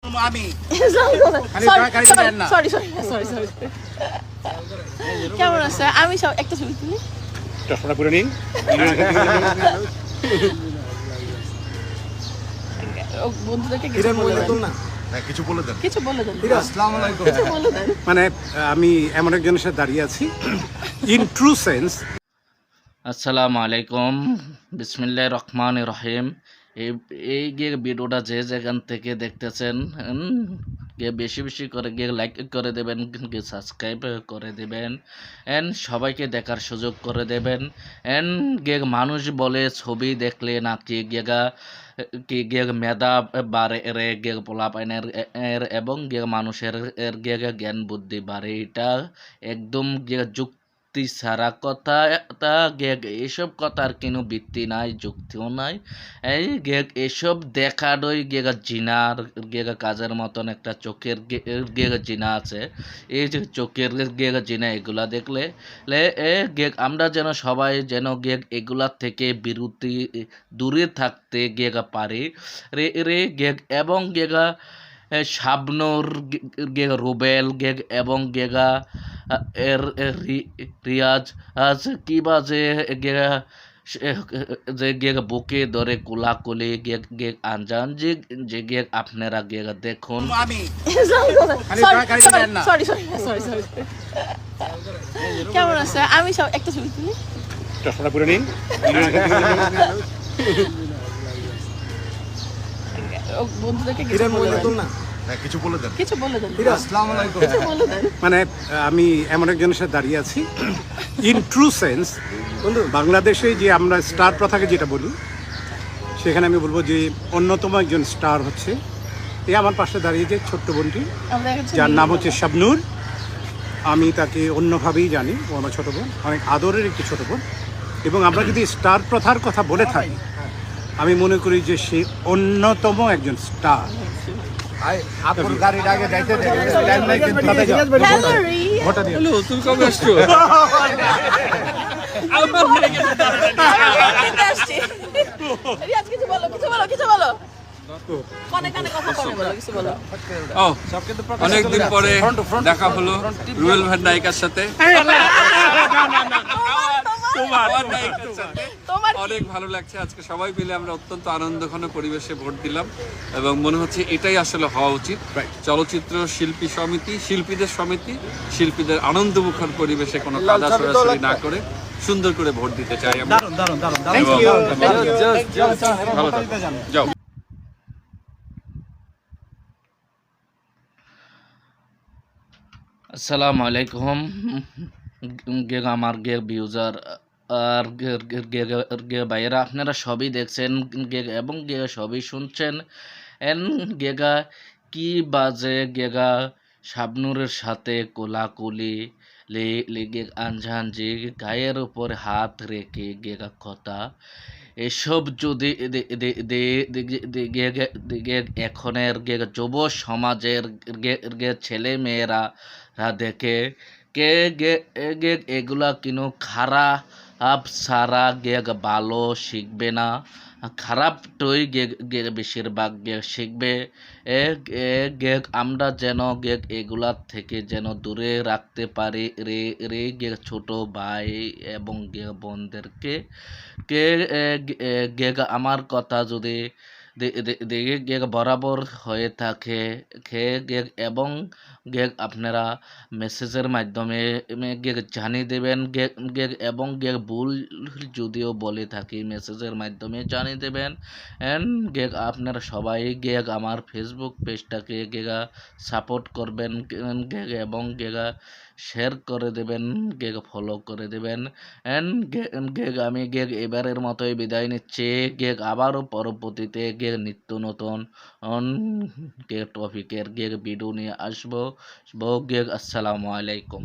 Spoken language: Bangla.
আমি সরি কেমন আছে? আমি সব একটা ছবি তুলি। চশমাটা পরে নিন। বন্ধুদেরকে কিছু বলে দেন না। কিছু বলে দেন। কিছু বলে দেন। আসসালামু আলাইকুম। কিছু বলে দেন। মানে আমি এমন একজনের সাথে দাঁড়িয়ে আছি, ইন ট্রু সেন্স। আসসালামু আলাইকুম, বিসমিল্লাহির রহমানির রহিম। এই গিয়ে ভিডিওটা যে যেখান থেকে দেখতেছেন গিয়ে বেশি বেশি করে গিয়ে লাইক করে দেবেন, গিয়ে সাবস্ক্রাইব করে দেবেন, এন্ড সবাইকে দেখার সুযোগ করে দেবেন। এন্ড গিয়ে মানুষ বলে ছবি দেখলে নাকি গিয়ে মেধা বাড়ে রে গিয়ে পোলাপাইনের এবং গিয়ে মানুষের গিয়ে জ্ঞান বুদ্ধি বাড়ে। এটা একদম গিয়ে যুক্তি সারা কথা। তা গেগ এসব কথার কোনো ভিত্তি নাই, যুক্তিও নাই। এই গেগ এসব দেখারই গেগা জিনার গেগা কাজের মতন একটা চোখের গেগা জিনা আছে। এই যে চোখের গেগা জিনা, এগুলা দেখলে গেগ আমরা যেন সবাই যেন গেগ এগুলার থেকে বিরতি দূরে থাকতে গেগা পারি রে গেগ। এবং গেগা শাবনুর গেগা রুবেল গেগ এবং গেগা এর রিয়াজ আজ কি বাজে যে গেগ বুকে ধরে কোলাকুলি গেগ আনজান যে আপনারা গেগ দেখুন। আমি সরি কেমন আছে? আমি সব একটা ছবি তুলি। চশমাটা পরে নিন। বন্ধুদেরকে কিছু বলে দেন না। কিছু বলে দেন। কিছু বলে দেন। আসসালামু আলাইকুম। কিছু বলে দেন। মানে আমি এমন একজনের সাথে দাঁড়িয়ে আছি, ইন ট্রু সেন্স। বাংলাদেশে যে আমরা স্টার প্রথাকে যেটা বলি, সেখানে আমি বলবো যে অন্যতম একজন স্টার হচ্ছে এই আমার পাশে দাঁড়িয়ে যে ছোট্ট বোনটি, যার নাম হচ্ছে শাবনুর। আমি তাকে অন্যভাবেই জানি, ও আমার ছোটো বোন, অনেক আদরের একটি ছোটো বোন। এবং আমরা যদি স্টার প্রথার কথা বলে থাকি, আমি মনে করি যে সে অন্যতম একজন স্টার। আপনার গাড়ির আগে যাইতে দেন। হ্যালো তুমি কবে আসছো? অনেকদিন পরে দেখা হলো রুবেল ভাই নায়িকার সাথে। অনেক ভালো লাগছে। আজকে সবাই মিলে আমরা অত্যন্ত আনন্দঘন পরিবেশে ভোট দিলাম এবং মনে হচ্ছে এটাই আসলে হওয়া উচিত। চলচ্চিত্র শিল্পী সমিতি, শিল্পীদের সমিতি, শিল্পীদের আনন্দমুখর পরিবেশে কোনো কাদা সরাসরি না করে সুন্দর করে ভোট দিতে চাই আমরা। ভালো থাকো, যাও। আসসালামু আলাইকুম গেগ আমার গে ভিউজার আর গে ভাইয়েরা, আপনারা সবই দেখছেন এবং সবই শুনছেন। এন গেগা কি বাজে গেগা শাবনুরের সাথে কোলাকুলি লেগে আনজান যে গায়ের উপর হাত রেখে গেগা কথা। এসব যদি এখনের যুব সমাজের ছেলে মেয়েরা দেখে এগুলা কিনো খারাপ সারা ভালো শিখবে না, খারাপটাই বেশিরভাগ শিখবে। আমরা যেন এগুলার থেকে যেন দূরে রাখতে পারি রে ছোট ভাই এবং বোনদেরকে। আমার কথা যদি বরাবর হয়ে থাকে এবং আপনারা মেসেজের মাধ্যমে জানিয়ে দেবেন এবং ভুল যদিও বলে থাকি মেসেজের মাধ্যমে জানিয়ে দেবেন। অ্যান্ড আপনারা সবাই আমার ফেসবুক পেজটাকে সাপোর্ট করবেন এবং শেয়ার করে দেবেন, ফলো করে দেবেন। অ্যান্ড আমি এবারের মতোই বিদায় নিচ্ছি। আবারও পরবর্তীতে নিত্য নতুন টপিকের ভিডিও নিয়ে আসবো। আসসালামু আলাইকুম।